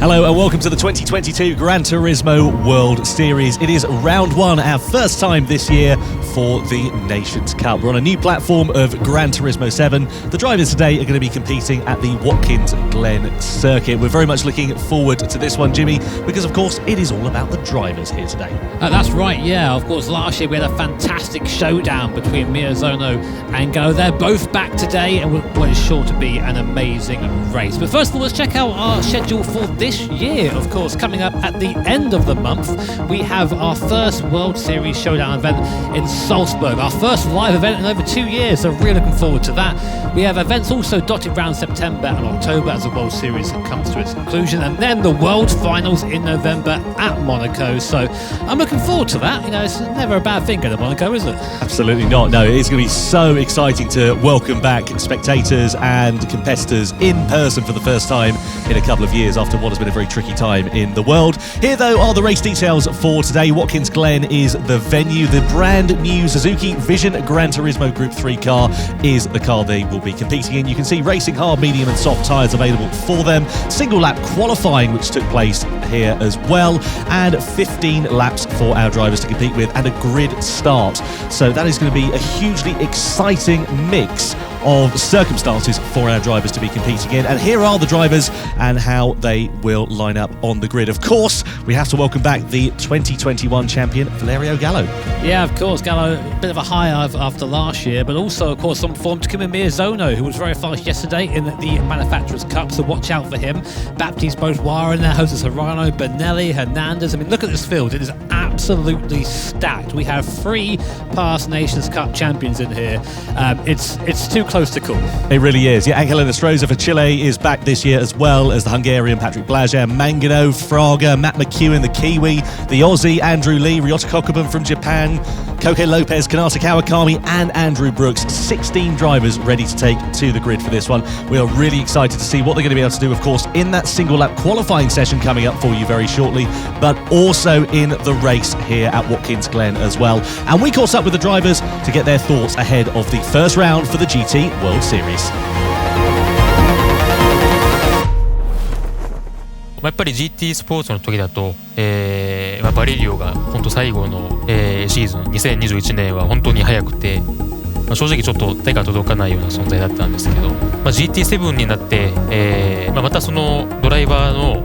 Hello and welcome to the 2022 Gran Turismo World Series. It is round one, our first time this year for the Nations Cup. We're on a new platform of Gran Turismo 7. The drivers today are going to be competing at the Watkins Glen circuit. We're very much looking forward to this one, Jimmy, because of course it is all about the drivers here today. That's right, yeah. Of course, last year we had a fantastic showdown between Miezono and Galo. They're both back today and what is sure to be an amazing race. But first of all, let's check out our schedule for this year. Of course, coming up at the end of the month, we have our first World Series Showdown event in Salzburg, our first live event in over 2 years, so really looking forward to that. We have events also dotted around September and October as the World Series comes to its conclusion, and then the World Finals in November at Monaco, so I'm looking forward to that. You know, it's never a bad thing going to Monaco, is it? Absolutely not. No, it's going to be so exciting to welcome back spectators and competitors in person for the first time in a couple of years after what has been a very tricky time in the world. Here, though, are the race details for today. Watkins Glen is the venue. The brand new Suzuki Vision Gran Turismo Group 3 car is the car they will be competing in. You can see racing hard, medium and soft tyres available for them. Single lap qualifying, which took place here as well, and 15 laps for our drivers to compete with, and a grid start. So that is going to be a hugely exciting mix of circumstances for our drivers to be competing in. And here are the drivers and how they will line up on the grid. Of course, we have to welcome back the 2021 champion, Valerio Galo. Yeah, of course, Galo, a bit of a high after last year, but also, of course, some form to Kimi Miezono, who was very fast yesterday in the Manufacturers' Cup, so watch out for him. Baptiste Beaudoir in there, Jose Serrano, Benelli, Hernandez. I mean, look at this field. It is absolutely stacked. We have 3 past Nations Cup champions in here. It's too close to call. It really is. Yeah, Angel Enestrosa for Chile is back this year, as well as the Hungarian Patrick Blažej, Mangano, Fraga, Matt McEwen, the Kiwi, the Aussie, Andrew Lee, Ryota Kokubun from Japan, Koke Lopez, Kanata Kawakami, and Andrew Brooks. 16 drivers ready to take to the grid for this one. We are really excited to see what they're going to be able to do, of course, in that single lap qualifying session coming up for you very shortly, but also in the race here at Watkins Glen as well. And we caught up with the drivers to get their thoughts ahead of the first round for the GT World Series. やっぱり GT スポーツの時だと、バレリオが本当最後の、シーズン2021年は本当に速くて、正直ちょっと手が届かないような存在だったんですけど、GT7 になって、またそのドライバーの、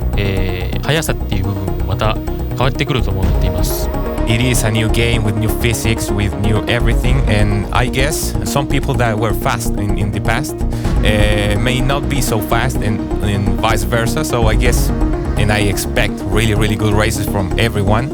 速さっていう部分もまた変わってくると思っています。It is a new game with new physics, with new everything, and I guess some people that were fast in the past may not be so fast, and vice versa. So I guess, and I expect really good races from everyone.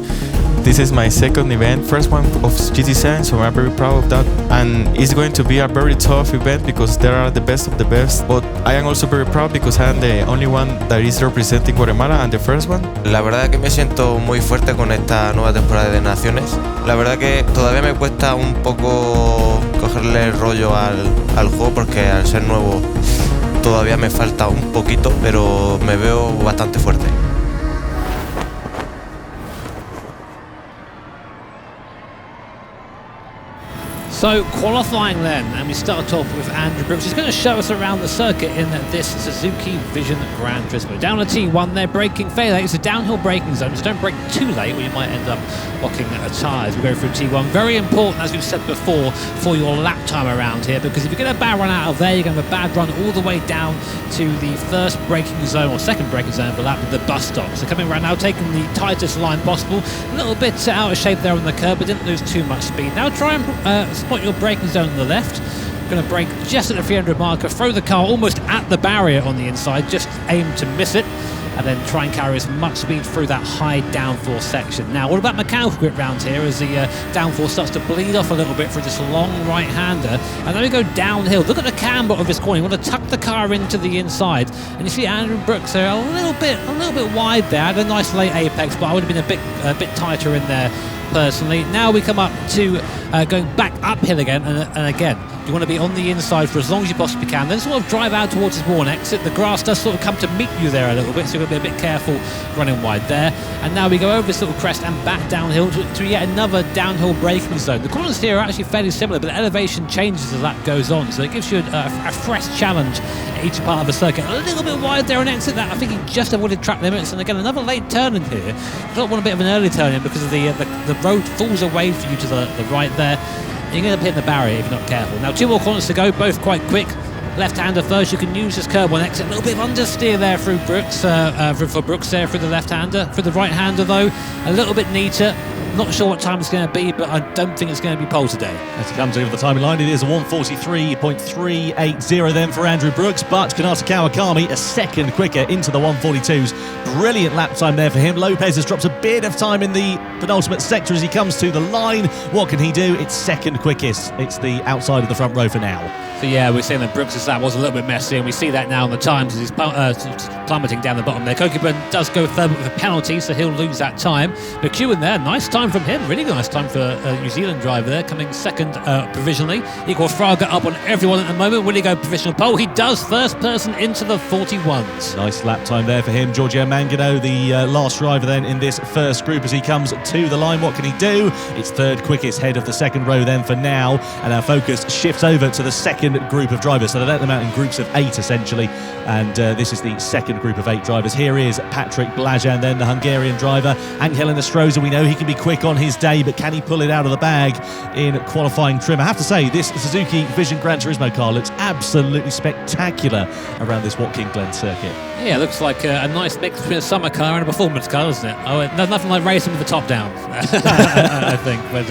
This is my second event, first one of GT7, so I'm very proud of that. And it's going to be a very tough event because there are the best of the best. But I am also very proud because I am the only one that is representing Guatemala and the first one. La verdad que me siento muy fuerte con esta nueva temporada de Naciones. La verdad que todavía me cuesta un poco cogerle el rollo al juego porque al ser nuevo todavía me falta un poquito, pero me veo bastante fuerte. So qualifying then, and we start off with Andrew Brooks. He's going to show us around the circuit in this Suzuki Vision Gran Turismo. Down at T1, they're braking fairly late. It's a downhill braking zone, so don't brake too late or you might end up locking tyres. We go through T1. Very important, as we've said before, for your lap time around here, because if you get a bad run out of there, you're going to have a bad run all the way down to the first braking zone or second braking zone of the lap with the bus stop. So coming around now, taking the tightest line possible. A little bit out of shape there on the curb, but didn't lose too much speed. Now try and spot your braking zone on the left. Going to brake just at the 300 marker, throw the car almost at the barrier on the inside, just aim to miss it, and then try and carry as much speed through that high downforce section. Now, what about mechanical grip round here as the downforce starts to bleed off a little bit through this long right-hander, and then we go downhill. Look at the camber of this corner. You want to tuck the car into the inside, and you see Andrew Brooks there a little bit wide there. Had a nice late apex, but I would have been a bit tighter in there personally. Now we come up to going back uphill again, and again, You want to be on the inside for as long as you possibly can, then sort of drive out towards his worn exit. The grass does sort of come to meet you there a little bit, so you've got to be a bit careful running wide there. And now we go over this little crest and back downhill to yet another downhill braking zone. The corners here are actually fairly similar, but the elevation changes as that goes on, so it gives you a fresh challenge at each part of the circuit. A little bit wide there on exit. That I think he just avoided track limits, and again another late turn in here. You don't want a bit of an early turn in because of the road falls away for you to the right there. You're going to hit the barrier if you're not careful. Now 2 more corners to go, both quite quick. Left-hander first, you can use this curb on exit. A little bit of understeer there through Brooks, for Brooks there through the left-hander. For the right-hander though, a little bit neater. Not sure what time it's going to be, but I don't think it's going to be pole today. As he comes over the timing line, it is a 1:43.380 then for Andrew Brooks, but Kanata Kawakami a second quicker into the 1:42s. Brilliant lap time there for him. Lopez has dropped a bit of time in the penultimate sector as he comes to the line. What can he do? It's second quickest. It's the outside of the front row for now. So yeah, we're seeing that Brooks' lap was a little bit messy, and we see that now in the times as he's plummeting down the bottom there. Kokubun does go third with a penalty, so he'll lose that time. McEwen there, nice time from him, really nice time for a New Zealand driver there, coming second provisionally. Igor Fraga up on everyone at the moment. Will he go provisional pole? He does, first person into the 41s. Nice lap time there for him. Giorgio Mangano, the last driver then in this first group as he comes to the line. What can he do? It's third quickest, head of the second row then for now, and our focus shifts over to the second group of drivers. So they let them out in groups of 8 essentially, and this is the second group of 8 drivers. Here is Patrick Blajan then, the Hungarian driver. Angel Enestrosa, we know he can be quick on his day, but can he pull it out of the bag in qualifying trim? I have to say, this Suzuki Vision Gran Turismo car looks absolutely spectacular around this Watkins Glen circuit. Yeah, it looks like a nice mix between a summer car and a performance car, doesn't it? Oh, there's nothing like racing with the top down, I think. But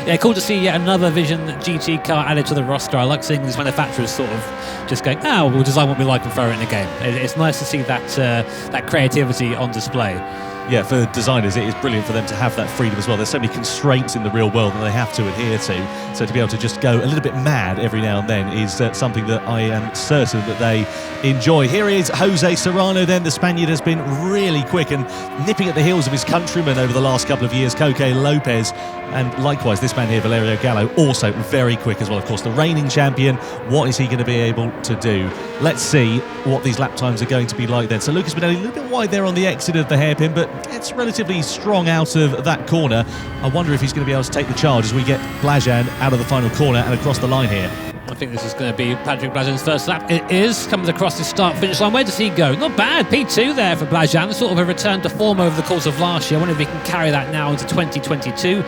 yeah, cool to see yet another Vision GT car added to the roster. I like seeing these manufacturers sort of just going, oh, we'll design what we like and throw it in the game. It's nice to see that creativity on display. Yeah, for designers, it is brilliant for them to have that freedom as well. There's so many constraints in the real world that they have to adhere to. So to be able to just go a little bit mad every now and then is something that I am certain that they enjoy. Here is Jose Serrano then. The Spaniard has been really quick and nipping at the heels of his countrymen over the last couple of years, Coque Lopez. And likewise, this man here, Valerio Galo, also very quick as well. Of course, the reigning champion. What is he going to be able to do? Let's see what these lap times are going to be like then. So Lucas Benelli a little bit wide there on the exit of the hairpin, but it's relatively strong out of that corner. I wonder if he's going to be able to take the charge as we get Blajan out of the final corner and across the line here. I think this is going to be Patrick Blajan's first lap. It is, coming across the start-finish line. Where does he go? Not bad, P2 there for Blajan. Sort of a return to form over the course of last year. I wonder if he can carry that now into 2022.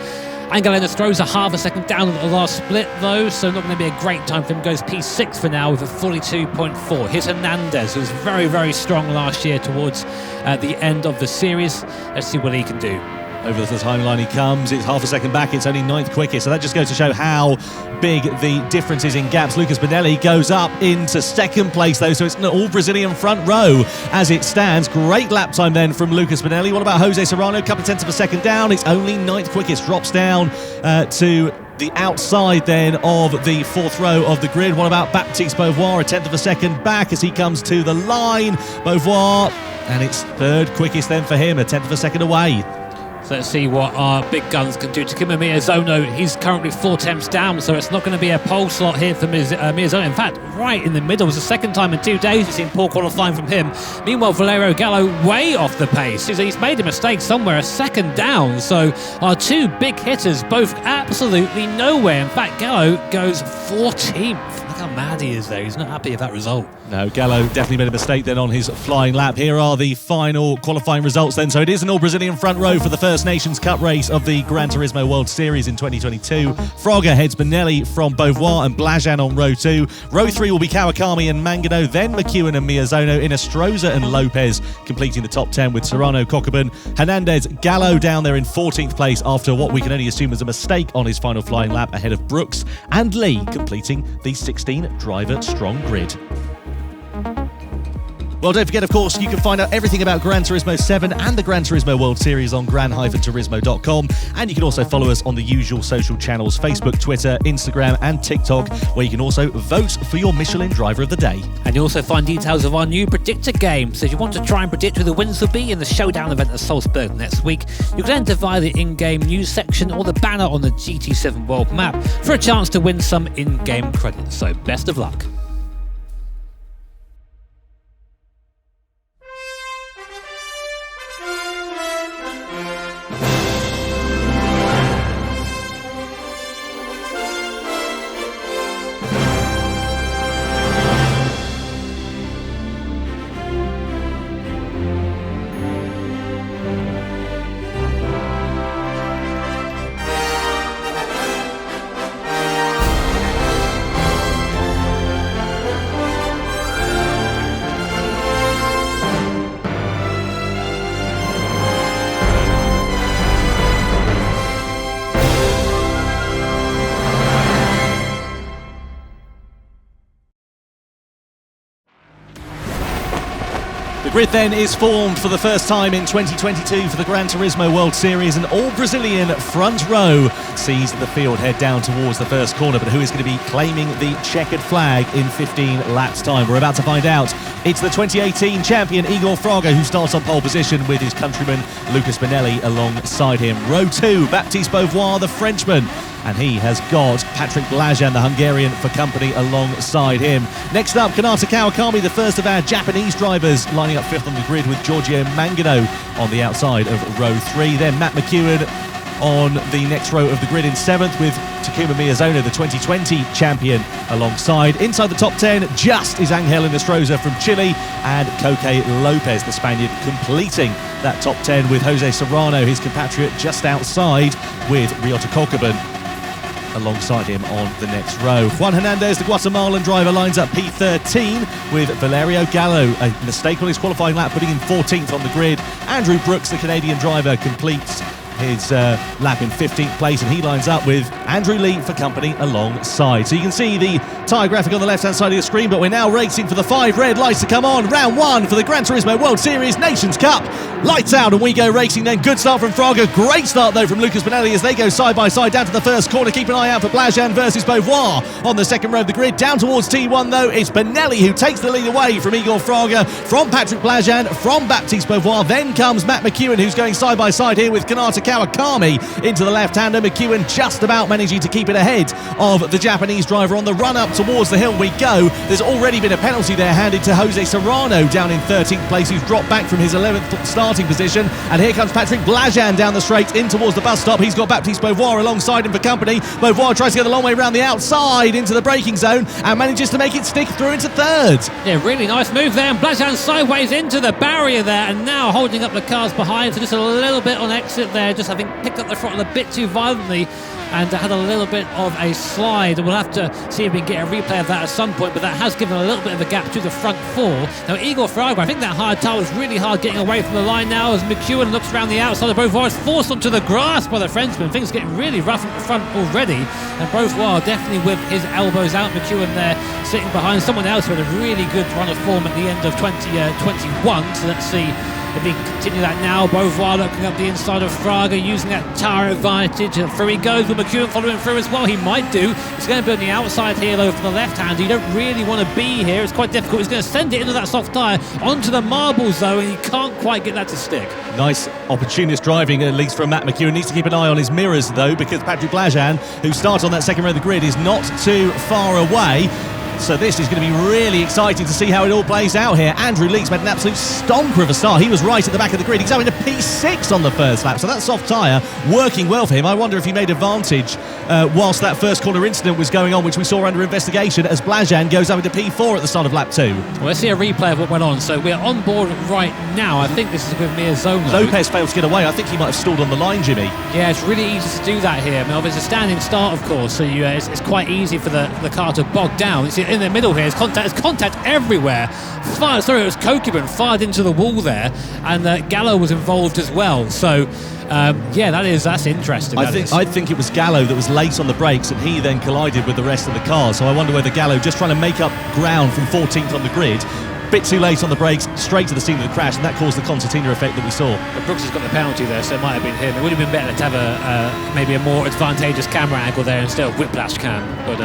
Angel Enestrosa half a second down at the last split though, so not going to be a great time for him. Goes P6 for now with a 42.4. Here's Hernandez, who was very, very strong last year towards the end of the series. Let's see what he can do. Over the timeline he comes, it's half a second back, it's only 9th quickest, so that just goes to show how big the difference is in gaps. Lucas Benelli goes up into second place though, so it's an all-Brazilian front row as it stands. Great lap time then from Lucas Benelli. What about Jose Serrano? A couple of tenths of a second down, it's only 9th quickest, drops down to the outside then of the 4th row of the grid. What about Baptiste Beauvoir? A tenth of a second back as he comes to the line. Beauvoir, and it's 3rd quickest then for him, a tenth of a second away. So let's see what our big guns can do. Takuma Miyazono, he's currently 4 tenths down, so it's not going to be a pole slot here for Miyazono. In fact, right in the middle. It's the second time in 2 days we've seen poor qualifying from him. Meanwhile, Valerio Galo way off the pace. He's made a mistake somewhere, a second down. So our 2 big hitters both absolutely nowhere. In fact, Galo goes 14th. Look how mad he is there. He's not happy with that result. No, Galo definitely made a mistake then on his flying lap. Here are the final qualifying results then. So it is an all-Brazilian front row for the First Nations Cup race of the Gran Turismo World Series in 2022. Fraga heads Benelli from Beauvoir and Blajan on row 2. Row 3 will be Kawakami and Mangano, then McEwen and Miyazono, Enestrosa and Lopez completing the top 10 with Serrano, Kokubun, Hernandez, Galo down there in 14th place after what we can only assume was a mistake on his final flying lap ahead of Brooks, and Lee completing the 16 driver strong grid. Well, don't forget, of course, you can find out everything about Gran Turismo 7 and the Gran Turismo World Series on gran-turismo.com, and you can also follow us on the usual social channels, Facebook, Twitter, Instagram and TikTok, where you can also vote for your Michelin Driver of the Day. And you'll also find details of our new Predictor game, so if you want to try and predict who the winners will be in the showdown event at Salzburg next week, you can enter via the in-game news section or the banner on the GT7 World map for a chance to win some in-game credits, so best of luck. The grid then is formed for the first time in 2022 for the Gran Turismo World Series. An all-Brazilian front row sees the field head down towards the first corner, but who is going to be claiming the checkered flag in 15 laps' time? We're about to find out. It's the 2018 champion Igor Fraga who starts on pole position with his countryman Lucas Benelli alongside him. Row 2, Baptiste Beauvoir, the Frenchman. And he has got Patrick Blajan, the Hungarian, for company alongside him. Next up, Kanata Kawakami, the first of our Japanese drivers, lining up fifth on the grid with Giorgio Mangano on the outside of row 3. Then Matt McEwen on the next row of the grid in 7th with Takuma Miyazono, the 2020 champion, alongside. Inside the top 10 just is Angel Inestrosa from Chile and Coque Lopez, the Spaniard, completing that top 10 with Jose Serrano, his compatriot, just outside with Ryota Kokubun alongside him on the next row. Juan Hernandez, the Guatemalan driver, lines up P13 with Valerio Gallo. A mistake on his qualifying lap, putting him 14th on the grid. Andrew Brooks, the Canadian driver, completes his lap in 15th place, and he lines up with Andrew Lee for company alongside. So you can see the tyre graphic on the left-hand side of the screen, but we're now racing for the 5 red lights to come on. Round 1 for the Gran Turismo World Series Nations Cup. Lights out and we go racing then. Good start from Fraga. Great start though from Lucas Benelli as they go side by side down to the first corner. Keep an eye out for Blajan versus Beauvoir on the second row of the grid. Down towards T1 though, it's Benelli who takes the lead away from Igor Fraga, from Patrick Blajan, from Baptiste Beauvoir. Then comes Matt McEwen, who's going side by side here with Kanata Kawakami into the left-hander. McEwen just about managing to keep it ahead of the Japanese driver. On the run-up towards the hill we go. There's already been a penalty there handed to Jose Serrano down in 13th place, who's dropped back from his 11th starting position. And here comes Patrick Blajan down the straight in towards the bus stop. He's got Baptiste Beauvoir alongside him for company. Beauvoir tries to get the long way around the outside into the braking zone and manages to make it stick through into third. Yeah, really nice move there, and Blajan sideways into the barrier there, and now holding up the cars behind, so just a little bit on exit there, just having picked up the throttle a bit too violently and had a little bit of a slide. We'll have to see if we can get a replay of that at some point, but that has given a little bit of a gap to the front 4. Now Igor Fraga, I think that hard tire was really hard getting away from the line now as McEwen looks around the outside of Beauvoir. Is forced onto the grass by the Frenchman. Things getting really rough at the front already, and Beauvoir definitely with his elbows out. McEwen there sitting behind someone else who had a really good run of form at the end of 2021. So let's see if he can continue that now. Beauvoir looking up the inside of Fraga, using that tyre advantage. Through he goes with McEwen following through as well. He might do. He's going to be on the outside here though for the left hand. You don't really want to be here. It's quite difficult. He's going to send it into that soft tyre onto the marbles though, and he can't quite get that to stick. Nice opportunist driving, at least from Matt McEwen. Needs to keep an eye on his mirrors though, because Patrick Blajan, who starts on that second row of the grid, is not too far away. So this is going to be really exciting to see how it all plays out here. Andrew Leeks made an absolute stonker of a start. He was right at the back of the grid. He's having a P6 on the first lap, so that soft tyre working well for him. I wonder if he made advantage whilst that first corner incident was going on, which we saw under investigation, as Blajan goes over to P4 at the start of lap 2. Well, let's see a replay of what went on. So we're on board right now. I think this is with Miyazono. Lopez failed to get away. I think he might have stalled on the line, Jimmy. Yeah, it's really easy to do that here. I mean, it's a standing start, of course, so it's quite easy for the car to bog down. It's in the middle here. There's contact everywhere. It was Kokubun fired into the wall there, and Gallo was involved as well. So, yeah, that's interesting. I think it was Gallo that was late on the brakes, and he then collided with the rest of the car. So I wonder whether Gallo, just trying to make up ground from 14th on the grid, bit too late on the brakes, straight to the scene of the crash, and that caused the concertina effect that we saw. But Brooks has got the penalty there, so it might have been him. It would have been better to have maybe a more advantageous camera angle there instead of whiplash cam. But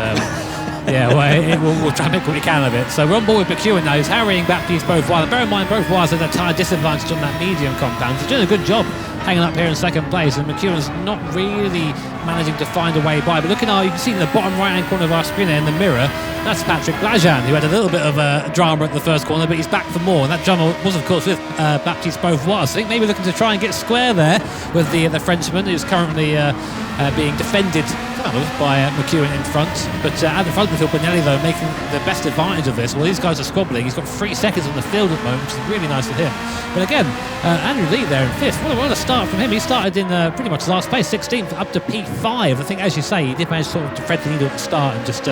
yeah, we'll try and make what we can of it. So we're on board with McEwen now. He's harrying Baptiste Beauvoir. And bear in mind, Beauvoir's at a tyre disadvantage on that medium compound. He's doing a good job hanging up here in second place, and McEwen's not really managing to find a way by. But looking you can see in the bottom right-hand corner of our screen there in the mirror, that's Patrick Blajan, who had a little bit of drama at the first corner, but he's back for more. And that drama was, of course, with Baptiste Beauvoir. So I think maybe looking to try and get square there with the Frenchman, who's currently being defended by McEwen in front. But at the front of the field, Benelli, though, making the best advantage of this. Well, these guys are squabbling. He's got 3 seconds on the field at the moment, which is really nice for him. But again, Andrew Lee there in 5th. What a start from him. He started in pretty much last place, 16th up to P5. I think, as you say, he did manage to sort of thread the needle at the start and just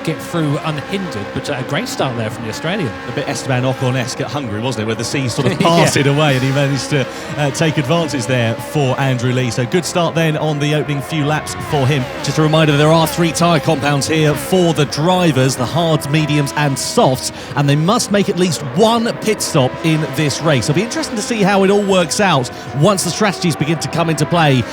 get through unhindered. But a great start there from the Australian. A bit Esteban Ocon-esque at Hungary, wasn't it, where the sea sort of parted away and he managed to take advantage there for Andrew Lee. So good start then on the opening few laps for him. Just a reminder, there are 3 tyre compounds here for the drivers, the hards, mediums and softs, and they must make at least 1 pit stop in this race. It'll be interesting to see how it all works out once the strategies begin to come into play.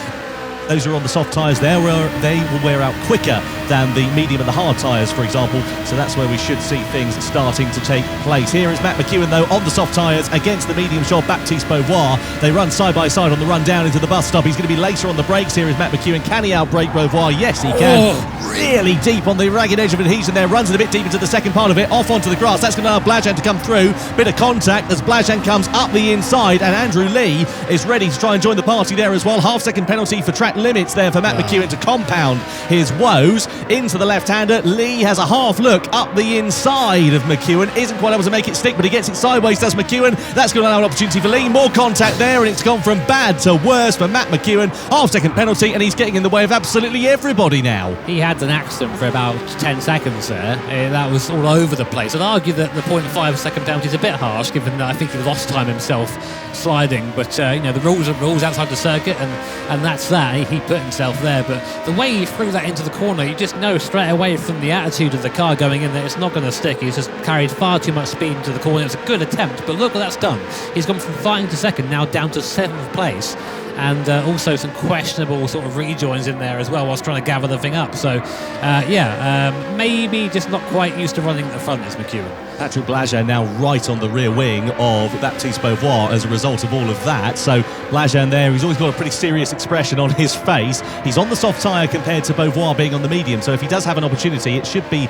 Those who are on the soft tyres there, they will wear out quicker than the medium and the hard tyres, for example. So that's where we should see things starting to take place. Here is Matt McEwen, though, on the soft tyres against the medium shod Baptiste Beauvoir. They run side by side on the run down into the bus stop. He's going to be later on the brakes. Here is Matt McEwen. Can he outbrake Beauvoir? Yes, he can. Really deep on the ragged edge of adhesion there. Runs it a bit deep into the second part of it. Off onto the grass. That's going to allow Blajan to come through. Bit of contact as Blajan comes up the inside, and Andrew Lee is ready to try and join the party there as well. Half-second penalty for track limits there for Matt McEwen to compound his woes. Into the left-hander. Lee has a half look up the inside of McEwen. Isn't quite able to make it stick, but he gets it sideways, does McEwen. That's going to allow an opportunity for Lee. More contact there, and it's gone from bad to worse for Matt McEwen. Half-second penalty, and he's getting in the way of absolutely everybody now. He had an accident for about 10 seconds there. That was all over the place. I'd argue that the 0.5 second penalty is a bit harsh, given that I think he lost time himself sliding. But, the rules are rules outside the circuit, and that's that. He put himself there. But the way he threw that into the corner, you just know straight away from the attitude of the car going in that it's not going to stick. He's just carried far too much speed into the corner. It was a good attempt, but look what that's done. He's gone from fighting to second, now down to 7th place. And also some questionable sort of rejoins in there as well whilst trying to gather the thing up. So, maybe just not quite used to running at the front is McEwen. Patrick Blajan now right on the rear wing of Baptiste Beauvoir as a result of all of that. So Blajan there, he's always got a pretty serious expression on his face. He's on the soft tyre compared to Beauvoir being on the medium. So if he does have an opportunity, it should be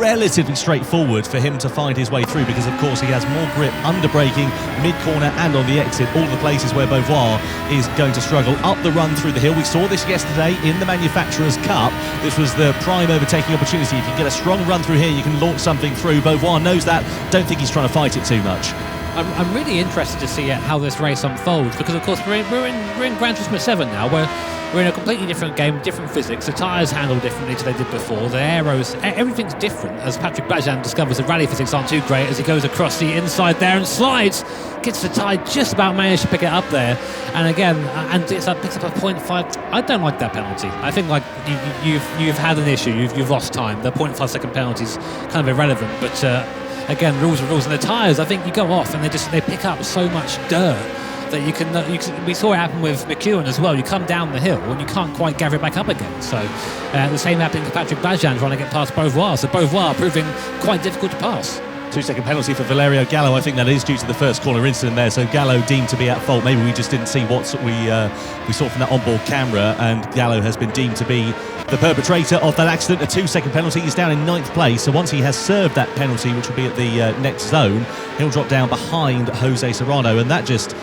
relatively straightforward for him to find his way through, because of course he has more grip under braking, mid-corner and on the exit, all the places where Beauvoir is going to struggle up the run through the hill. We saw this yesterday in the Manufacturers' Cup. This was the prime overtaking opportunity. If you get a strong run through here, you can launch something through. Beauvoir knows that. Don't think he's trying to fight it too much. I'm really interested to see how this race unfolds, because of course we're in Gran Turismo 7 now, where we're in a completely different game, different physics. The tyres handle differently to they did before. The aeros, everything's different. As Patrick Blajan discovers, the rally physics aren't too great as he goes across the inside there and slides. Gets the tyre, just about managed to pick it up there. And again, picks up a 0.5. I don't like that penalty. I think like you've had an issue. You've lost time. The 0.5 second penalty is kind of irrelevant. But again, rules are rules. And the tyres, I think you go off and they pick up so much dirt that you can. We saw it happen with McEwen as well. You come down the hill and you can't quite gather it back up again. So the same happening to Patrick Blajan trying to get past Beauvoir. So Beauvoir proving quite difficult to pass. 2-second penalty for Valerio Galo. I think that is due to the first corner incident there. So Galo deemed to be at fault. Maybe we just didn't see what we saw from that onboard camera, and Galo has been deemed to be the perpetrator of that accident. A 2-second penalty. He's down in 9th place. So once he has served that penalty, which will be at the next zone, he'll drop down behind Jose Serrano, and that just.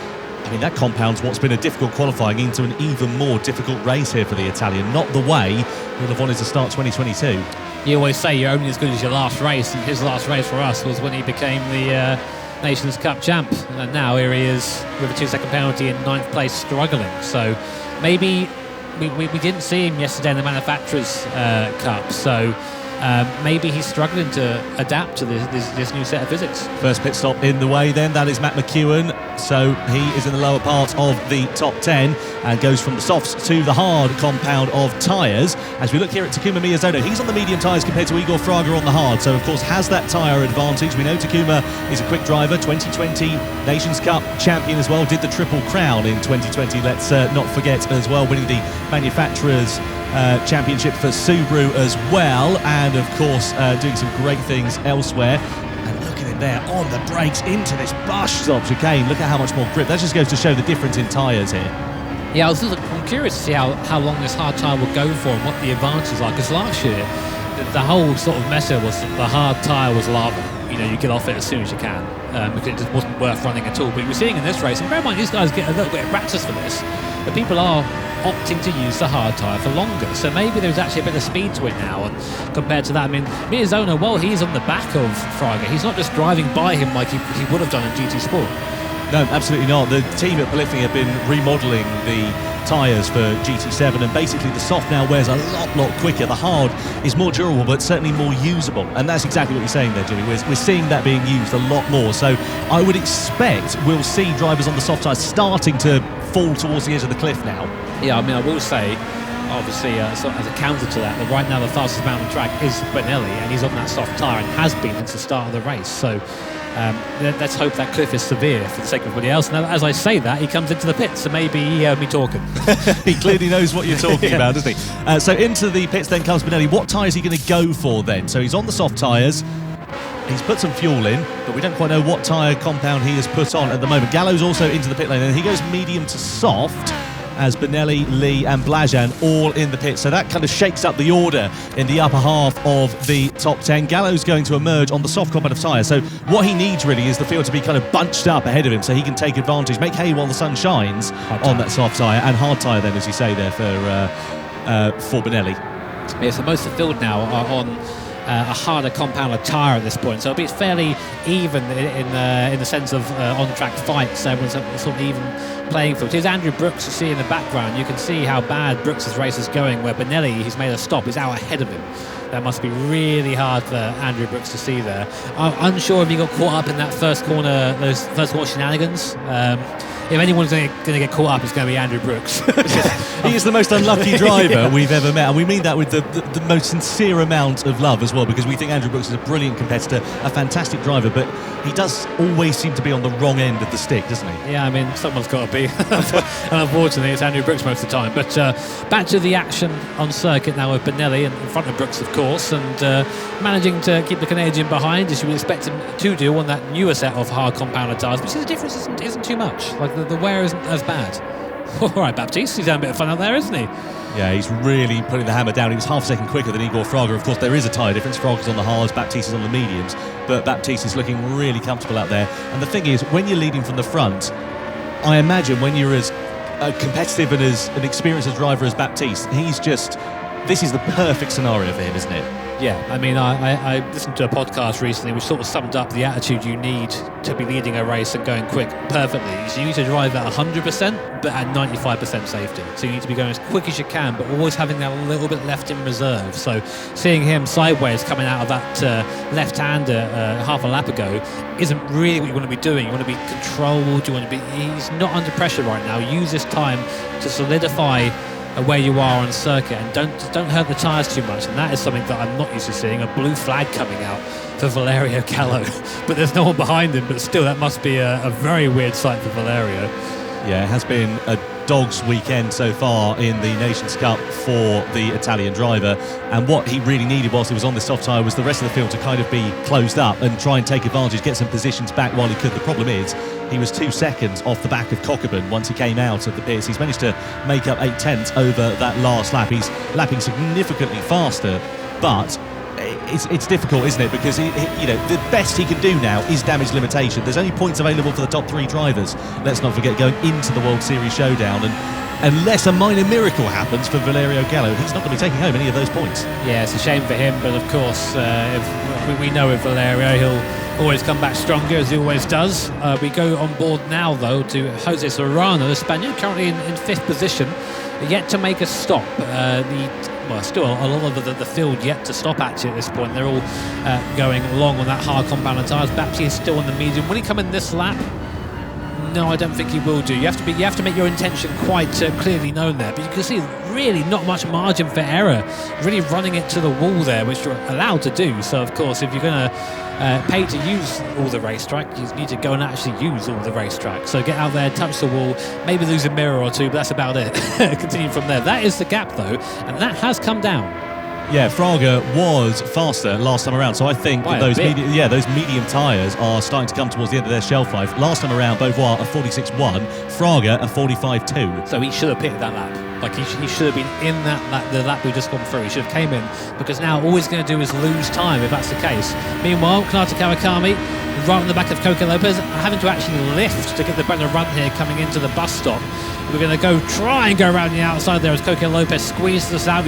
That compounds what's been a difficult qualifying into an even more difficult race here for the Italian. Not the way we'd have wanted to start 2022. You always say you're only as good as your last race, and his last race for us was when he became the Nations Cup champ. And now here he is with a 2-second penalty in 9th place, struggling. So maybe we didn't see him yesterday in the Manufacturers' Cup. So maybe he's struggling to adapt to this new set of physics. First pit stop in the way then, that is Matt McEwen. So he is in the lower part of the top 10 and goes from the softs to the hard compound of tyres. As we look here at Takuma Miyazono, he's on the medium tyres compared to Igor Fraga on the hard, so of course has that tyre advantage. We know Takuma is a quick driver, 2020 Nations Cup champion as well, did the Triple Crown in 2020, let's not forget as well, winning the manufacturers championship for Subaru as well, and of course doing some great things elsewhere. And look at him there on the brakes into this bush stop chicane. Look at how much more grip. That just goes to show the difference in tyres here. Yeah, I'm curious to see how long this hard tyre will go for and what the advantages are, because last year the whole sort of message was that the hard tyre was lava. You know, you get off it as soon as you can, because it just wasn't worth running at all. But you were seeing in this race, and bear in mind these guys get a little bit of practice for this, but people are opting to use the hard tyre for longer, so maybe there's actually a bit of speed to it now. And compared to that, I mean, Miyazono, while he's on the back of Fraga, he's not just driving by him like he would have done in GT Sport. No, absolutely not. The team at Polyphony have been remodelling the tyres for GT7, and basically the soft now wears a lot quicker. The hard is more durable but certainly more usable, and that's exactly what you're saying there, Jimmy. We're seeing that being used a lot more, so I would expect we'll see drivers on the soft tyres starting to fall towards the edge of the cliff now. Yeah, I mean, I will say, obviously, sort of as a counter to that right now the fastest man on the track is Benelli, and he's on that soft tyre and has been since the start of the race, so let's hope that cliff is severe for the sake of everybody else. Now, as I say that, he comes into the pits, so maybe he heard me talking. He clearly knows what you're talking about, doesn't he? So into the pits then comes Benelli. What tyre is he going to go for then? So he's on the soft tyres. He's put some fuel in, but we don't quite know what tyre compound he has put on at the moment. Gallo's also into the pit lane, and he goes medium to soft, as Benelli, Lee and Blajan all in the pit. So that kind of shakes up the order in the upper half of the top 10. Gallo's going to emerge on the soft compound of tyre. So what he needs really is the field to be kind of bunched up ahead of him so he can take advantage, make hay while the sun shines on that soft tyre, and hard tyre then, as you say there, for Benelli. Yeah, so most of the field now are on a harder compound of tyre at this point, so it'll be fairly even in the sense of on-track fights. Everyone's sort of even playing field. Here's Andrew Brooks, you see in the background. You can see how bad Brooks' race is going, where Benelli, he's made a stop, is out ahead of him. That must be really hard for Andrew Brooks to see there. I'm unsure if he got caught up in that those first corner shenanigans. If anyone's going to get caught up, it's going to be Andrew Brooks. He is the most unlucky driver we've ever met, and we mean that with the most sincere amount of love as well, because we think Andrew Brooks is a brilliant competitor, a fantastic driver, but he does always seem to be on the wrong end of the stick, doesn't he? Yeah, I mean, someone's got to be. And unfortunately, it's Andrew Brooks most of the time. But back to the action on circuit now with Benelli in front of Brooks, of course, and managing to keep the Canadian behind, as you would expect him to do on that newer set of hard compounded tyres. But see, the difference isn't too much. Like, the wear isn't as bad. All right, Baptiste, he's having a bit of fun out there, isn't he? Yeah, he's really putting the hammer down. He was half a second quicker than Igor Fraga. Of course, there is a tyre difference. Fraga's on the hards, Baptiste is on the mediums, but Baptiste is looking really comfortable out there. And the thing is, when you're leading from the front, I imagine when you're as competitive and as an experienced a driver as Baptiste, this is the perfect scenario for him, isn't it? Yeah, I mean, I listened to a podcast recently which sort of summed up the attitude you need to be leading a race and going quick perfectly. So you need to drive at 100%, but at 95% safety. So you need to be going as quick as you can, but always having that little bit left in reserve. So seeing him sideways coming out of that left-hander half a lap ago isn't really what you want to be doing. You want to be controlled. He's not under pressure right now. Use this time to solidify where you are on circuit, and don't hurt the tyres too much. And that is something that I'm not used to seeing, a blue flag coming out for Valerio Galo. But there's no one behind him, but still that must be a very weird sight for Valerio. Yeah, it has been a dog's weekend so far in the Nations Cup for the Italian driver, and what he really needed whilst he was on the soft tyre was the rest of the field to kind of be closed up and try and take advantage, get some positions back while he could. The problem is he was 2 seconds off the back of Cockburn once he came out of the pits. He's managed to make up 8/10 over that last lap. He's lapping significantly faster, but it's difficult, isn't it? Because the best he can do now is damage limitation. There's only points available for the top 3 drivers. Let's not forget, going into the World Series showdown, and unless a minor miracle happens for Valerio Galo, he's not going to be taking home any of those points. Yeah, it's a shame for him, but of course, if we know with Valerio, he'll always come back stronger, as he always does. We go on board now, though, to Jose Serrano, the Spaniard, currently in 5th position, yet to make a stop. The well, still a lot of the field yet to stop actually at this point. They're all going along on that hard compound of tyres. Baptiste is still on the medium. Will he come in this lap? No, I don't think he will do. You have to make your intention quite clearly known there. But you can see really not much margin for error. Really running it to the wall there, which you're allowed to do. So of course, if you're going to pay to use all the racetrack, you need to go and actually use all the racetrack. So get out there, touch the wall, maybe lose a mirror or two, but that's about it. Continue from there. That is the gap though, and that has come down. Yeah, Fraga was faster last time around, so I think that those medium tyres are starting to come towards the end of their shelf life. Last time around, Beauvoir a 46.1, Fraga a 45.2. So he should have pitted that lap. Like he should have been in the lap we just gone through. He should have came in, because now all he's going to do is lose time if that's the case. Meanwhile, Kanata Kawakami, right on the back of Coco Lopez, having to actually lift to get the better run here coming into the bus stop. We're going to try and go around the outside there as Coco Lopez squeezes us out.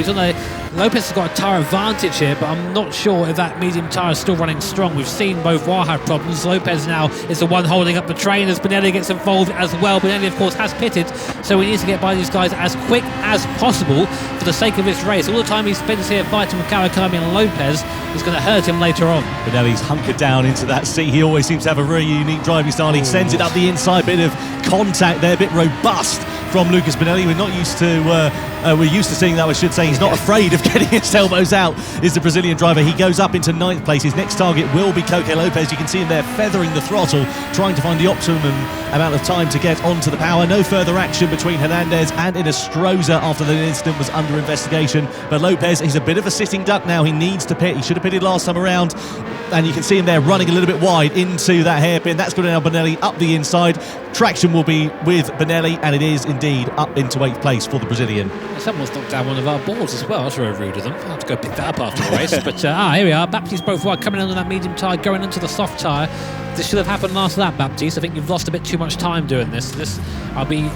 Lopez has got a tyre advantage here, but I'm not sure if that medium tyre is still running strong. We've seen Beauvoir have problems. Lopez now is the one holding up the train as Benelli gets involved as well. Benelli, of course, has pitted, so we need to get by these guys as quick as possible for the sake of this race. All the time he spends here fighting with Kawakami and Lopez is going to hurt him later on. Benelli's hunkered down into that seat. He always seems to have a very unique driving style. He sends it up the inside, bit of contact there, a bit robust from Lucas Benelli. We're used to seeing that, I should say. He's not afraid of getting his elbows out, is the Brazilian driver. He goes up into 9th place. His next target will be Coque Lopez. You can see him there feathering the throttle, trying to find the optimum amount of time to get onto the power. No further action between Hernandez and Inestrosa after the incident was under investigation. But Lopez, he's a bit of a sitting duck now. He needs to pit. He should have pitted last time around. And you can see him there running a little bit wide into that hairpin. That's going to now Benelli up the inside. Traction will be with Benelli, and it is indeed up into 8th place for the Brazilian. Someone's knocked down one of our boards as well. That's very rude of them. I'll have to go pick that up after the race. But here we are. Baptiste Beauvoir coming under that medium tyre, going into the soft tyre. This should have happened last lap, Baptiste. I think you've lost a bit too much time doing this. I'll be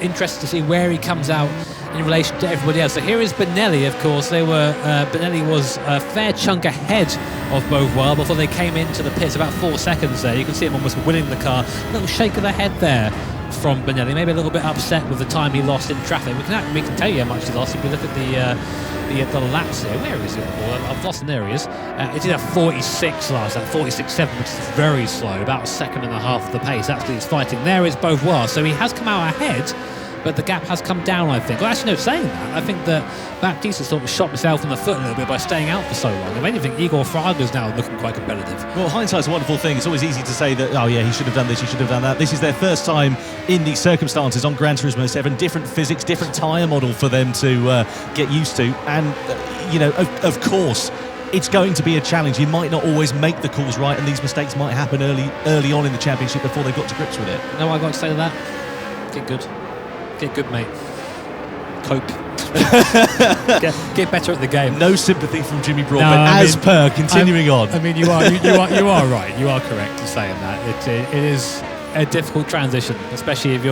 interested to see where he comes out in relation to everybody else. So here is Benelli, of course. Benelli was a fair chunk ahead of Beauvoir before they came into the pits, about 4 seconds there. You can see him almost winning the car. A little shake of the head there from Benelli, maybe a little bit upset with the time he lost in traffic. We can tell you how much he lost if we look at the laps here. Where is it? I've lost him. There he is. It did a 46 last lap, 46.7, which is very slow, about a second and a half of the pace. Actually, he's fighting. There is Beauvoir, so he has come out ahead, but the gap has come down, I think. Well, actually, no, saying that, I think that Baptiste has sort of shot himself in the foot a little bit by staying out for so long. If anything, Igor Fraga is now looking quite competitive. Well, hindsight's a wonderful thing. It's always easy to say that, oh yeah, he should have done this, he should have done that. This is their first time in these circumstances on Gran Turismo 7. Different physics, different tyre model for them to get used to. And, of course, it's going to be a challenge. You might not always make the calls right, and these mistakes might happen early on in the championship before they've got to grips with it. You know what I've got to say to that? Get good. Get good, mate. Cope. get better at the game. No sympathy from Jimmy Broadbent. Continuing on. I mean, you are right. You are correct in saying that. It is a difficult transition, especially if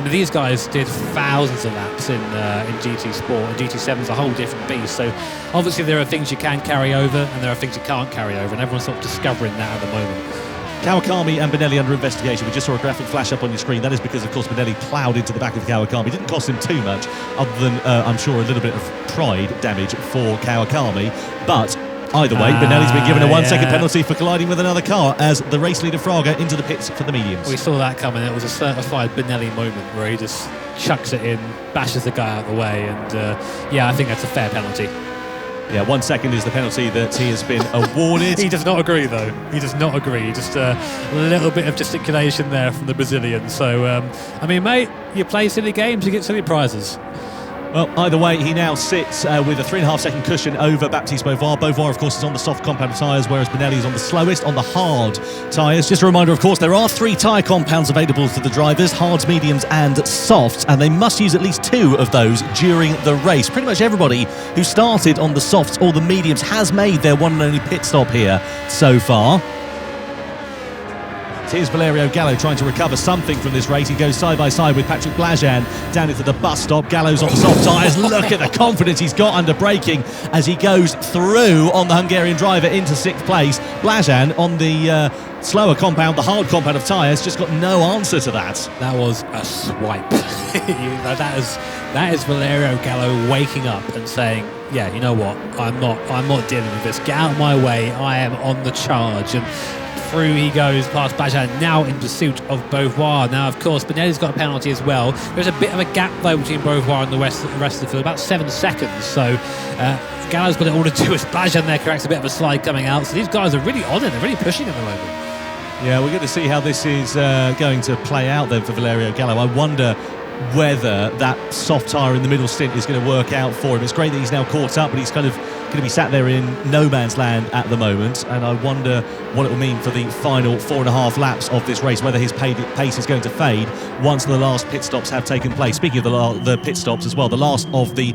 these guys did thousands of laps in GT Sport, and GT7's a whole different beast. So obviously there are things you can carry over, and there are things you can't carry over, and everyone's sort of discovering that at the moment. Kawakami and Benelli under investigation. We just saw a graphic flash up on your screen. That is because, of course, Benelli ploughed into the back of Kawakami. It didn't cost him too much, other than, I'm sure, a little bit of pride damage for Kawakami. But either way, Benelli's been given a 1 second penalty for colliding with another car as the race leader Fraga into the pits for the mediums. We saw that coming. It was a certified Benelli moment where he just chucks it in, bashes the guy out of the way, and I think that's a fair penalty. Yeah, 1 second is the penalty that he has been awarded. He does not agree, though. He does not agree. Just a little bit of gesticulation there from the Brazilian. So, mate, you play silly games, you get silly prizes. Well, either way, he now sits with a 3.5 second cushion over Baptiste Beauvoir. Beauvoir, of course, is on the soft compound tyres, whereas Benelli is on the slowest, on the hard tyres. Just a reminder, of course, there are 3 tyre compounds available to the drivers, hards, mediums and softs, and they must use at least 2 of those during the race. Pretty much everybody who started on the softs or the mediums has made their one and only pit stop here so far. Here's Valerio Galo trying to recover something from this race. He goes side by side with Patrick Blajan down into the bus stop. Gallo's on soft tyres. Look at the confidence he's got under braking as he goes through on the Hungarian driver into 6th place. Blajan on the slower compound, the hard compound of tyres, just got no answer to that. That was a swipe. That is Valerio Galo waking up and saying, yeah, you know what, I'm not dealing with this. Get out of my way, I am on the charge. And through he goes past Bajan, now in pursuit of Beauvoir. Now, of course, Benelli's got a penalty as well. There's a bit of a gap, though, between Beauvoir and the rest of the field, about 7 seconds. So Gallo's got it all to do as Bajan there corrects a bit of a slide coming out. So these guys are really on it. They're really pushing at the moment. Yeah, we're going to see how this is going to play out then for Valerio Galo. I wonder whether that soft tyre in the middle stint is going to work out for him. It's great that he's now caught up, but he's kind of going to be sat there in no man's land at the moment, and I wonder what it will mean for the final 4.5 laps of this race, whether his pace is going to fade once the last pit stops have taken place. Speaking of the pit stops as well, the last of the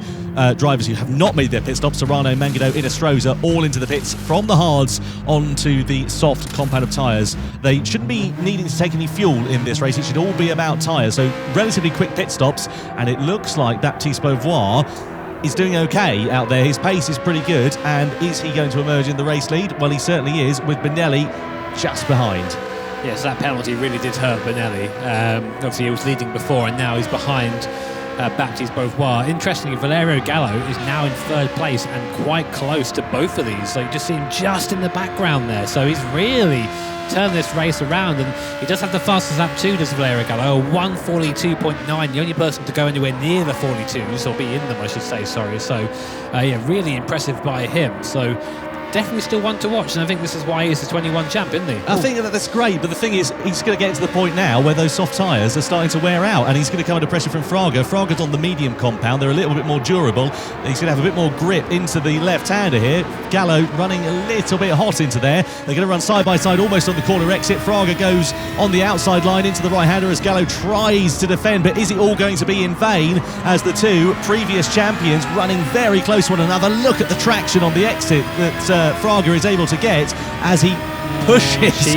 drivers who have not made their pit stops, Serrano, Mangano, Inestrosa, all into the pits from the hards onto the soft compound of tyres. They shouldn't be needing to take any fuel in this race. It should all be about tyres, so relatively quick pit stops, and it looks like Baptiste Beauvoir is doing okay out there. His pace is pretty good, and is he going to emerge in the race lead? Well, he certainly is, with Benelli just behind. Yes, that penalty really did hurt Benelli. Obviously, he was leading before, and now he's behind Baptiste Beauvoir. Interestingly, Valerio Galo is now in 3rd place and quite close to both of these. So you just see him just in the background there. So he's really turned this race around, and he does have the fastest lap too, does Valerio Galo, 1:42.9, the only person to go anywhere near the 42s, or be in them, I should say, sorry. So, yeah, really impressive by him. So, definitely still one to watch, and I think this is why he's the 21 champ, isn't he? I think that's great, but the thing is, he's going to get to the point now where those soft tyres are starting to wear out, and he's going to come under pressure from Fraga. Fraga's on the medium compound. They're a little bit more durable. He's going to have a bit more grip into the left-hander here. Gallo running a little bit hot into there. They're going to run side by side almost on the corner exit. Fraga goes on the outside line into the right-hander as Gallo tries to defend, but is it all going to be in vain as the two previous champions running very close to one another? Look at the traction on the exit that Fraga is able to get as he pushes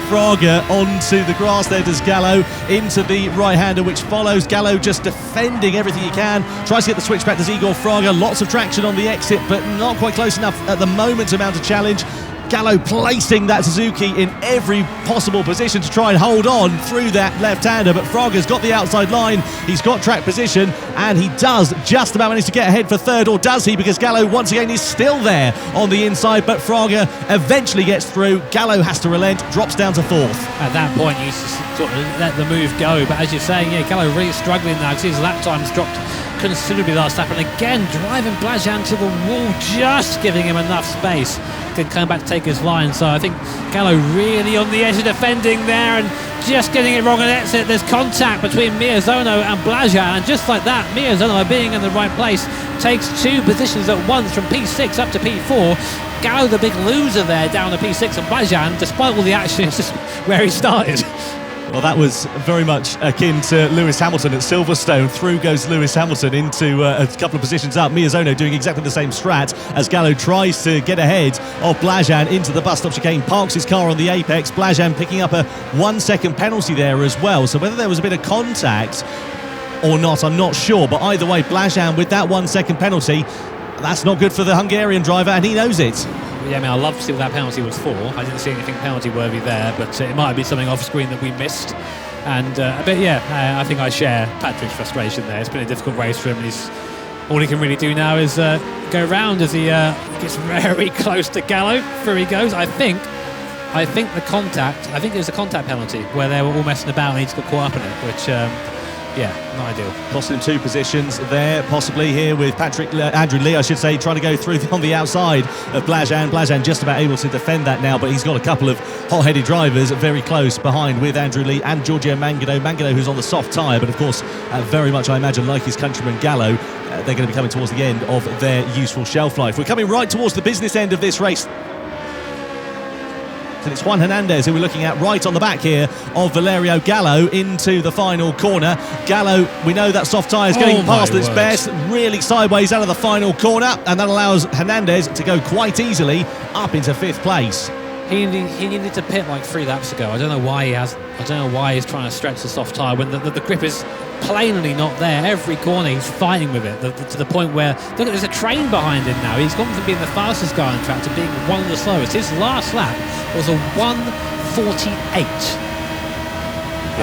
Fraga onto the grass. There does Gallo into the right-hander, which follows. Gallo just defending everything he can, tries to get the switchback to Igor Fraga. Lots of traction on the exit, but not quite close enough at the moment to mount a challenge. Gallo placing that Suzuki in every possible position to try and hold on through that left-hander, but Fraga's got the outside line, he's got track position, and he does just about manage to get ahead for 3rd, or does he? Because Gallo once again is still there on the inside, but Fraga eventually gets through. Gallo has to relent, drops down to 4th. At that point, you sort of let the move go, but as you're saying, yeah, Gallo really struggling now because his lap time's dropped considerably last lap, and again driving Blajan to the wall, just giving him enough space to come back to take his line. So I think Gallo really on the edge of defending there and just getting it wrong at exit. There's contact between Miyazono and Blajan, and just like that, Miyazono, being in the right place, takes 2 positions at once from P6 up to P4. Gallo the big loser there down to P6, and Blajan, despite all the action, is just where he started. Well, that was very much akin to Lewis Hamilton at Silverstone. Through goes Lewis Hamilton into a couple of positions up. Miyazono doing exactly the same strat as Gallo tries to get ahead of Blajan into the bus stop chicane, parks his car on the apex. Blajan picking up a 1-second penalty there as well. So whether there was a bit of contact or not, I'm not sure. But either way, Blajan with that 1-second penalty, that's not good for the Hungarian driver, and he knows it. Yeah, I mean, I'd love to see what that penalty was for. I didn't see anything penalty-worthy there, but it might be something off-screen that we missed. And but yeah, I think I share Patrick's frustration there. It's been a difficult race for him. All he can really do now is go round as he gets very close to Gallo. Through he goes. I think the contact. I think it was a contact penalty where they were all messing about and he just got caught up in it, which. Yeah, not ideal. Costing him 2 positions there, possibly here with Andrew Lee, I should say, trying to go through on the outside of Blajan. Blajan just about able to defend that now, but he's got a couple of hot-headed drivers very close behind with Andrew Lee and Giorgio Mangano. Mangano, who's on the soft tyre, but of course, very much, I imagine, like his countryman Gallo, they're going to be coming towards the end of their useful shelf life. We're coming right towards the business end of this race. And it's Juan Hernandez who we're looking at right on the back here of Valerio Galo into the final corner. Gallo, we know that soft tyre is getting past its best, really sideways out of the final corner, and that allows Hernandez to go quite easily up into 5th place. He needed to pit like 3 laps ago. I don't know why he's trying to stretch the soft tyre when the grip is plainly not there. Every corner he's fighting with it to the point where, look, there's a train behind him now. He's gone from being the fastest guy on the track to being one of the slowest. His last lap was a 1:48.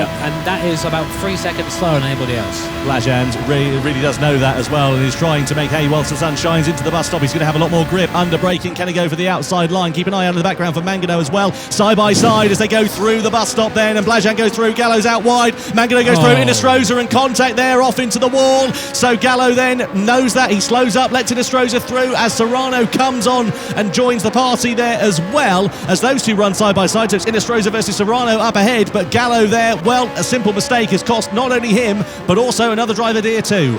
And that is about 3 seconds slower than anybody else. Blažan really does know that as well, and is trying to make hay whilst the sun shines into the bus stop. He's going to have a lot more grip under braking. Can he go for the outside line? Keep an eye out in the background for Mangano as well. Side by side as they go through the bus stop then, and Blažan goes through. Gallo's out wide. Mangano goes through. Inestrosa and contact there, off into the wall. So Gallo then knows that. He slows up, lets Inestrosa through as Serrano comes on and joins the party there as well, as those two run side by side. So it's Inestrosa versus Serrano up ahead, but Gallo there, well, a simple mistake has cost not only him but also another driver dear too.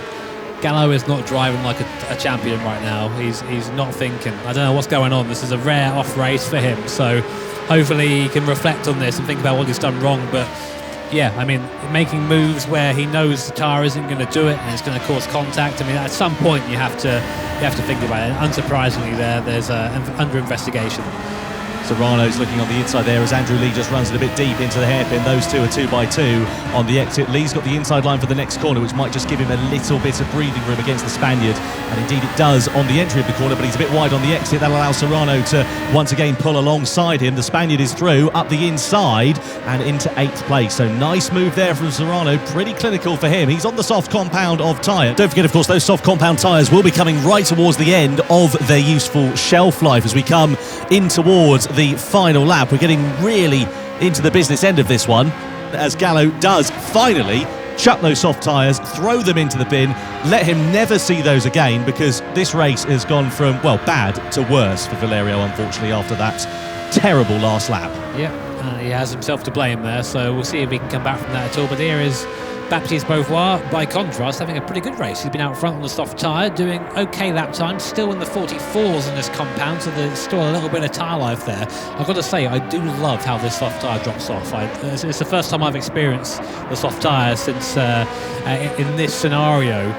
Gallo is not driving like a champion right now. He's not thinking. I don't know what's going on. This is a rare off race for him, so hopefully he can reflect on this and think about what he's done wrong. But yeah, I mean, making moves where he knows the tyre isn't going to do it and it's going to cause contact. I mean, at some point you have to think about it. And unsurprisingly, there's under investigation. Serrano's looking on the inside there as Andrew Lee just runs it a bit deep into the hairpin. Those two are 2 by 2 on the exit. Lee's got the inside line for the next corner, which might just give him a little bit of breathing room against the Spaniard, and indeed it does on the entry of the corner, but he's a bit wide on the exit. That allows Serrano to once again pull alongside him. The Spaniard is through up the inside and into 8th place, so nice move there from Serrano. Pretty clinical for him. He's on the soft compound of tyre. Don't forget, of course, those soft compound tyres will be coming right towards the end of their useful shelf life as we come in towards the final lap. We're getting really into the business end of this one, as Gallo does finally chuck those soft tyres, throw them into the bin, let him never see those again, because this race has gone from, well, bad to worse for Valerio, unfortunately, after that terrible last lap. Yeah, he has himself to blame there, so we'll see if he can come back from that at all. But here is Baptiste Beauvoir, by contrast, having a pretty good race. He's been out front on the soft tyre, doing okay lap time, still in the 44s in this compound, so there's still a little bit of tyre life there. I've got to say, I do love how this soft tyre drops off. It's the first time I've experienced the soft tyre since in this scenario.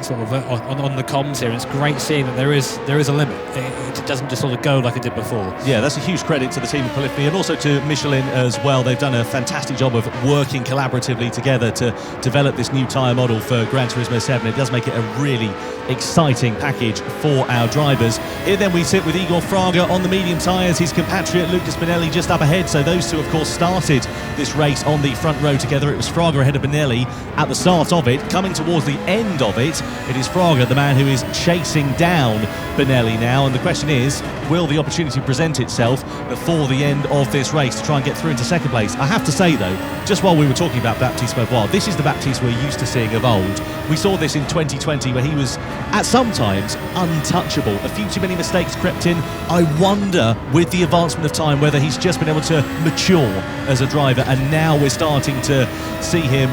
Sort of on the comms here, it's great seeing that there is a limit. It doesn't just sort of go like it did before. Yeah, that's a huge credit to the team of Polyphony and also to Michelin as well. They've done a fantastic job of working collaboratively together to develop this new tyre model for Gran Turismo 7. It does make it a really exciting package for our drivers. Here then we sit with Igor Fraga on the medium tyres, his compatriot Lucas Bonelli just up ahead. So those two of course started this race on the front row together. It was Fraga ahead of Bonelli at the start of it. Coming towards the end of it, it is Fraga, the man who is chasing down Bonelli now, and the question is, will the opportunity present itself before the end of this race to try and get through into second place? I have to say though, just while we were talking about Baptiste Beauvoir, this is the Baptiste we're used to seeing of old. We saw this in 2020 where he was at some times untouchable. A few too many mistakes crept in. I wonder, with the advancement of time, whether he's just been able to mature as a driver, and now we're starting to see him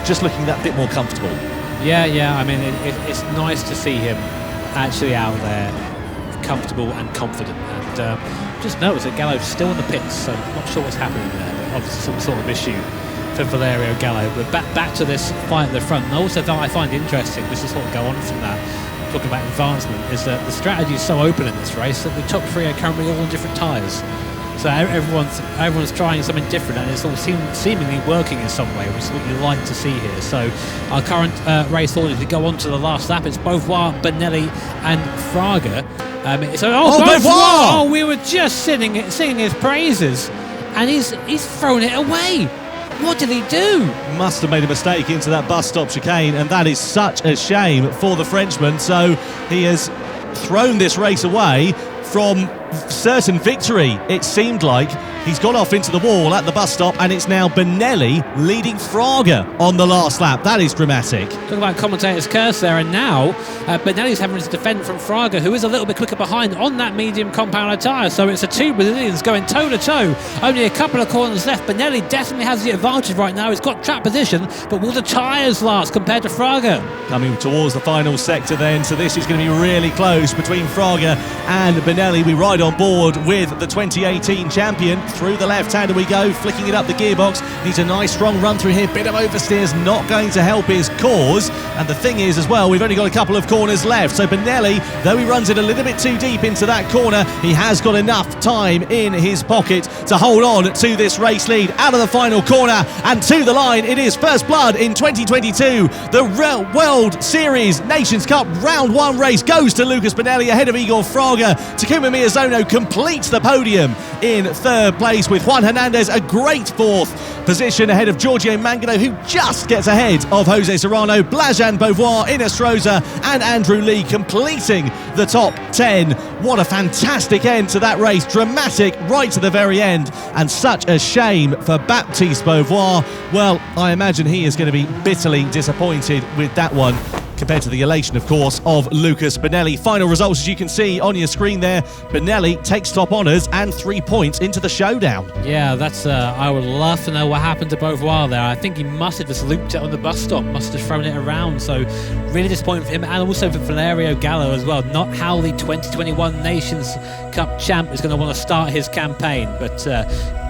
just looking that bit more comfortable. Yeah, I mean, it's nice to see him actually out there, comfortable and confident. And just notice that Gallo's still in the pits, so I'm not sure what's happening there, but obviously some sort of issue for Valerio Galo. But back to this fight at the front, and also that I find interesting, this is what will go on from that, talking about advancement, is that the strategy is so open in this race that the top three are currently all on different tyres. So everyone's trying something different, and it's all seemingly working in some way, which is what you like to see here. So our current race order to go on to the last lap, it's Beauvoir, Bonelli and Fraga. Beauvoir! Oh, we were just singing his praises, and he's thrown it away. What did he do? Must have made a mistake into that bus stop chicane, and that is such a shame for the Frenchman. So he has thrown this race away from certain victory. It seemed like he's gone off into the wall at the bus stop, and it's now Bonelli leading Fraga on the last lap. That is dramatic. Talk about commentator's curse there, and now Bonelli's having to defend from Fraga, who is a little bit quicker behind on that medium compound tyre. So it's the two Brazilians going toe-to-toe. Only a couple of corners left. Bonelli definitely has the advantage right now. He's got track position, but will the tyres last compared to Fraga? Coming towards the final sector then, so this is going to be really close between Fraga and Bonelli. We ride on board with the 2018 champion. Through the left-hander we go, flicking it up the gearbox. Needs a nice strong run through here. Bit of oversteer's not going to help his cause. And the thing is as well, we've only got a couple of corners left. So Bonelli, though he runs it a little bit too deep into that corner, he has got enough time in his pocket to hold on to this race lead. Out of the final corner and to the line, it is first blood in 2022. The World Series Nations Cup Round 1 race goes to Lucas Bonelli ahead of Igor Fraga. Takuma Miyazono completes the podium in third place with Juan Hernandez, a great fourth position ahead of Giorgio Mangano, who just gets ahead of Jose Serrano, Blajan Beauvoir, Inestrosa and Andrew Lee completing the top 10. What a fantastic end to that race, dramatic right to the very end, and such a shame for Baptiste Beauvoir. Well, I imagine he is going to be bitterly disappointed with that one, compared to the elation, of course, of Lucas Bonelli. Final results, as you can see on your screen there. Bonelli takes top honours and 3 points into the showdown. Yeah, that's. I would love to know what happened to Beauvoir there. I think he must have just looped it on the bus stop, must have thrown it around. So really disappointing for him, and also for Valerio Galo as well. Not how the 2021 Nations Cup champ is going to want to start his campaign. But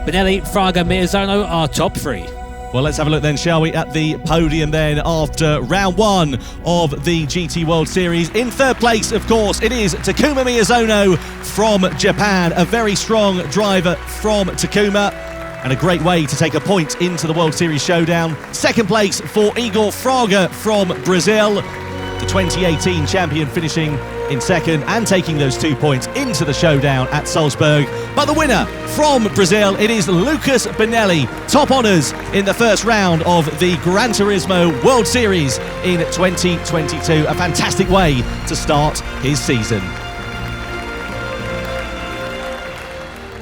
Bonelli, Fraga, Miyazono are top three. Well, let's have a look then, shall we, at the podium then after round one of the GT World Series. In third place, of course, it is Takuma Miyazono from Japan, a very strong driver from Takuma, and a great way to take a point into the World Series showdown. Second place for Igor Fraga from Brazil, the 2018 champion, finishing in second and taking those 2 points into the showdown at Salzburg. But the winner from Brazil, it is Lucas Bonelli. Top honours in the first round of the Gran Turismo World Series in 2022. A fantastic way to start his season.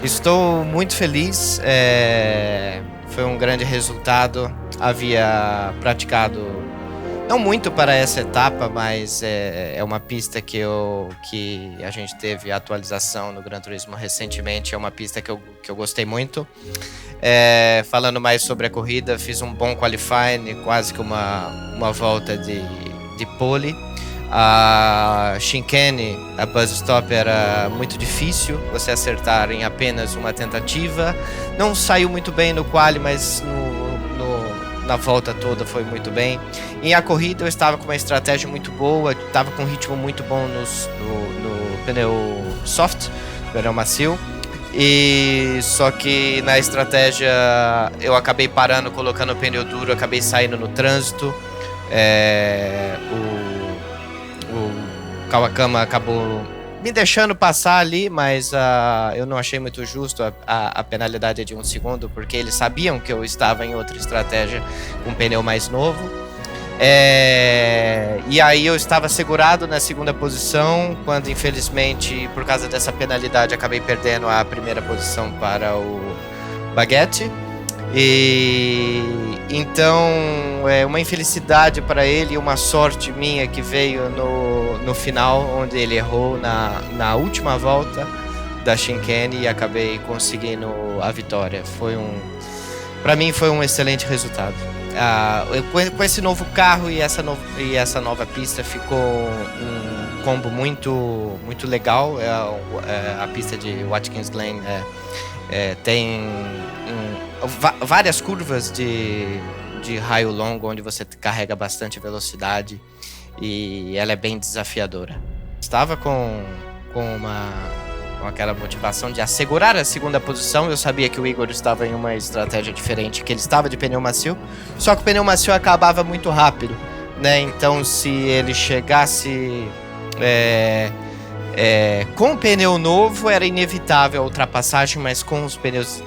Estou muito feliz, foi um grande resultado. Havia praticado não muito para essa etapa, mas é uma pista que a gente teve atualização no Gran Turismo recentemente. É uma pista que eu gostei muito. Falando mais sobre a corrida, fiz um bom qualifying, quase que uma volta de pole. A chicane, a buzz stop, era muito difícil você acertar em apenas uma tentativa. Não saiu muito bem no quali, mas na volta toda foi muito bem. E a corrida eu estava com uma estratégia muito boa, estava com um ritmo muito bom no pneu soft, pneu macio. E só que na estratégia eu acabei parando, colocando o pneu duro, acabei saindo no trânsito. O Kawakama acabou me deixando passar ali, mas eu não achei muito justo a penalidade de 1 segundo, porque eles sabiam que eu estava em outra estratégia com um pneu mais novo. E aí eu estava segurado na segunda posição, quando infelizmente, por causa dessa penalidade, acabei perdendo a primeira posição para o Baguette. E então é uma infelicidade para ele e uma sorte minha que veio no final, onde ele errou na última volta da chicane e acabei conseguindo a vitória. Para mim foi um excelente resultado. Com esse novo carro e essa nova pista ficou um combo muito, muito legal. A pista de Watkins Glen tem várias curvas de raio longo, onde você carrega bastante velocidade e ela é bem desafiadora. Estava com aquela motivação de assegurar a segunda posição. Eu sabia que o Igor estava em uma estratégia diferente, que ele estava de pneu macio, só que o pneu macio acabava muito rápido, né? Então se ele chegasse com o pneu novo era inevitável a ultrapassagem, mas com os pneus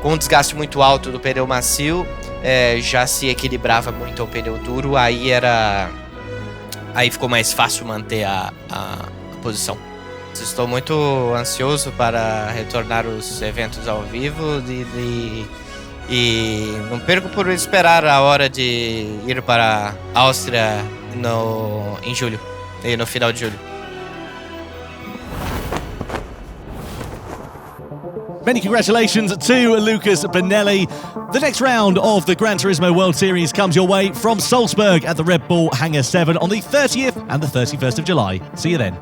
com um desgaste muito alto do pneu macio, já se equilibrava muito ao pneu duro, aí ficou mais fácil manter a posição. Estou muito ansioso para retornar os eventos ao vivo e não perco por esperar a hora de ir para a Áustria em julho, e no final de julho. Many congratulations to Lucas Bonelli. The next round of the Gran Turismo World Series comes your way from Salzburg at the Red Bull Hangar 7 on the 30th and the 31st of July. See you then.